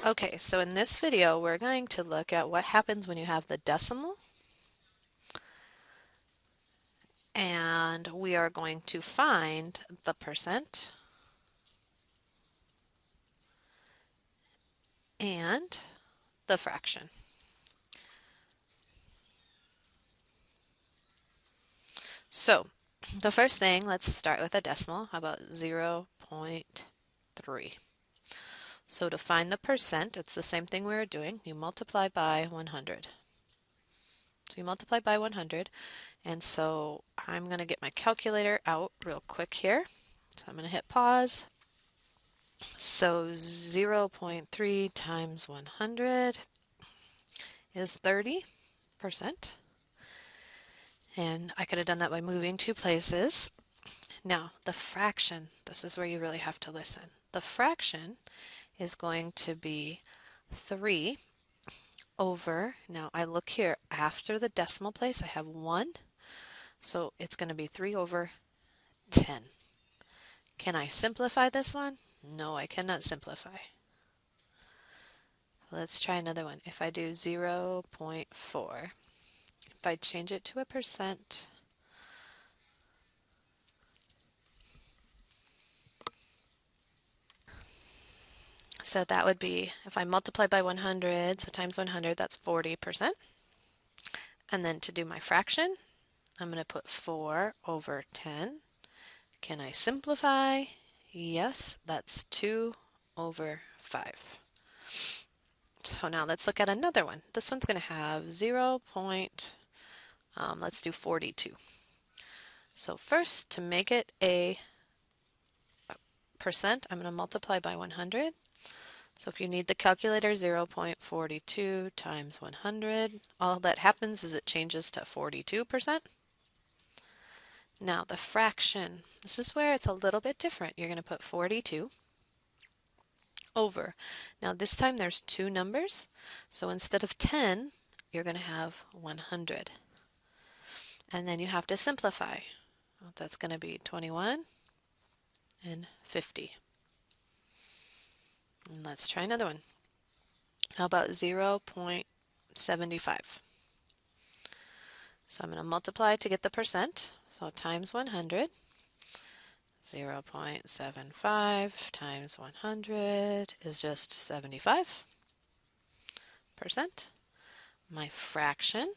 Okay, so in this video, we're going to look at what happens when you have the decimal, and we are going to find the percent and the fraction. So the first thing, let's start with a decimal. How about 0.3? So to find the percent, it's the same thing we were doing. You multiply by 100. So you multiply by 100, and so I'm going to get my calculator out real quick here. So I'm going to hit pause. So 0.3 times 100 is 30%. And I could have done that by moving two places. Now, the fraction, this is where you really have to listen. The fraction is going to be 3 over, now I look here, after the decimal place, I have 1. So it's going to be 3 over 10. Can I simplify this one? No, I cannot simplify. Let's try another one. If I do 0.4, if I change it to a percent, so that would be, if I multiply by 100, so times 100, that's 40%. And then to do my fraction, I'm going to put 4 over 10. Can I simplify? Yes, that's 2 over 5. So now let's look at another one. This one's going to have 0. Let's do 42. So first, to make it a percent, I'm going to multiply by 100. So if you need the calculator, 0.42 times 100, all that happens is it changes to 42%. Now the fraction, this is where it's a little bit different. You're going to put 42 over. Now this time there's two numbers, so instead of 10, you're going to have 100. And then you have to simplify. Well, that's going to be 21 and 50. And let's try another one. How about 0.75? So I'm going to multiply to get the percent. So times 100. 0.75 times 100 is just 75%. My fraction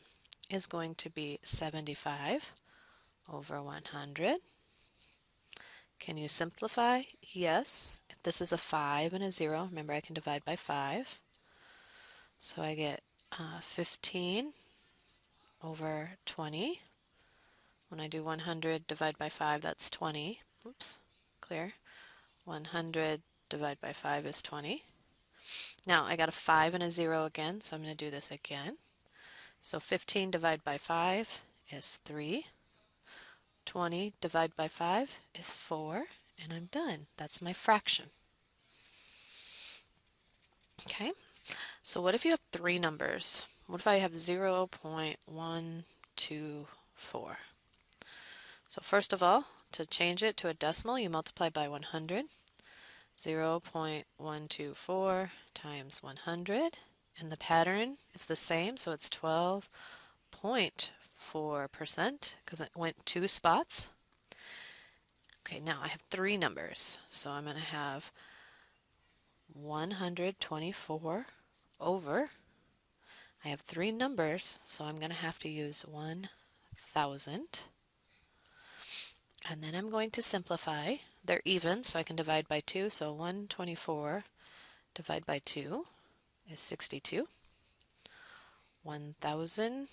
is going to be 75 over 100. Can you simplify? Yes. If this is a 5 and a 0, remember I can divide by 5. So I get 15 over 20. When I do 100 divide by 5, that's 20. Oops, clear. 100 divided by 5 is 20. Now I got a 5 and a 0 again, so I'm going to do this again. So 15 divided by 5 is 3. 20 divided by 5 is 4, and I'm done. That's my fraction. Okay, so what if you have three numbers? What if I have 0.124? So first of all, to change it to a decimal, you multiply by 100. 0.124 times 100. And the pattern is the same, so it's 12.4% because it went two spots. Okay, now I have three numbers, so I'm going to have 124 over. I have three numbers, so I'm going to have to use 1,000. And then I'm going to simplify. They're even, so I can divide by 2. So 124 divided by 2 is 62. 1,000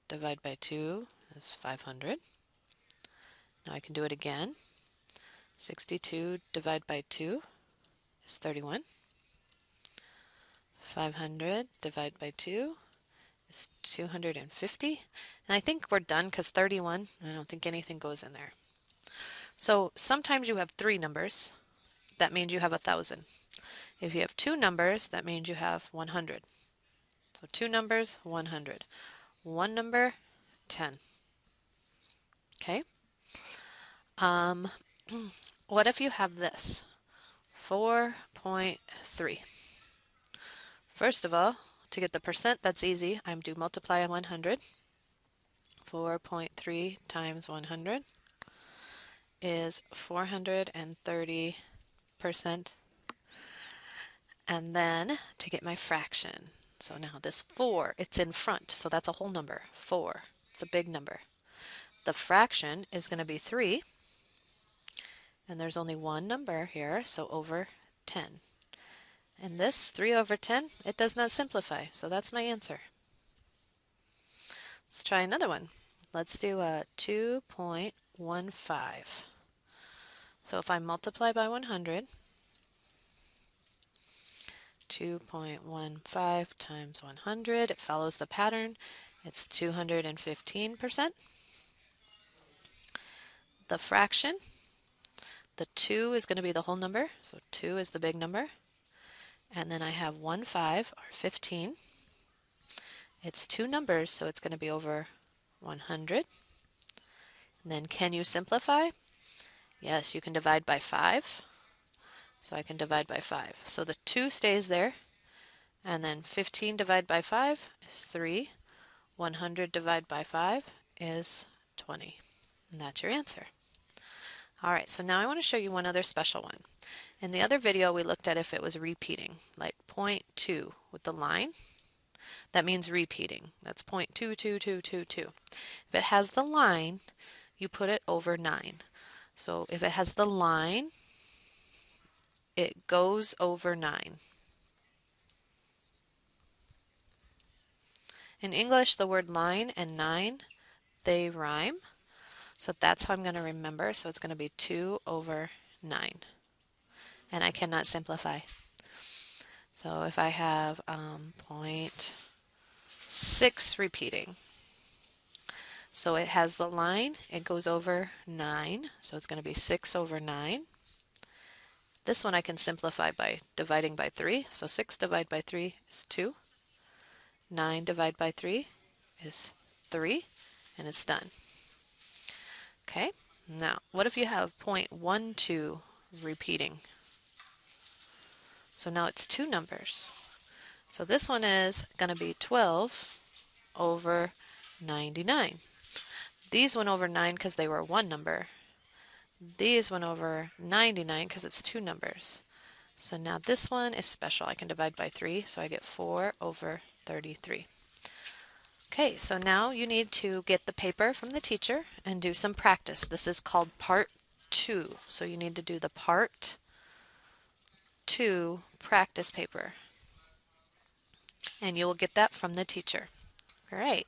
divided by 2 is 500. Now I can do it again. 62 divided by 2 is 31. 500 divided by 2 is 250. And I think we're done because 31, I don't think anything goes in there. So sometimes you have three numbers. That means you have 1,000. If you have two numbers, that means you have 100. So two numbers, 100. One number, 10. Okay? What if you have this? 4.3. First of all, to get the percent, that's easy. I do multiply on 100. 4.3 times 100 is 430%. And then to get my fraction, so now this 4, it's in front, so that's a whole number. 4, it's a big number. The fraction is going to be 3, and there's only one number here, so over 10. And this 3 over 10, it does not simplify, so that's my answer. Let's try another one. Let's do a 2.15. So if I multiply by 100, 2.15 times 100, it follows the pattern. It's 215%. The fraction, the 2 is going to be the whole number, so 2 is the big number. And then I have 1/5, or 15. It's two numbers, so it's going to be over 100. And then can you simplify? Yes, you can divide by 5. So I can divide by 5. So the 2 stays there. And then 15 divided by 5 is 3. 100 divided by 5 is 20. And that's your answer. All right, so now I want to show you one other special one. In the other video, we looked at if it was repeating, like 0.2 with the line. That means repeating. That's 0.22222. If it has the line, you put it over 9. So if it has the line, it goes over 9. In English, the word line and 9, they rhyme. So that's how I'm going to remember. So it's going to be 2 over 9. And I cannot simplify. So if I have 0.6 repeating. So it has the line, it goes over 9. So it's going to be 6 over 9. This one I can simplify by dividing by 3. So 6 divided by 3 is 2. 9 divided by 3 is 3. And it's done. Okay, now what if you have 0.12 repeating? So now it's two numbers. So this one is going to be 12 over 99. These went over 9 because they were one number. These went over 99 because it's two numbers. So now this one is special. I can divide by 3, so I get 4 over 33. Okay, so now you need to get the paper from the teacher and do some practice. This is called part 2. So you need to do the part 2 practice paper. And you will get that from the teacher. All right.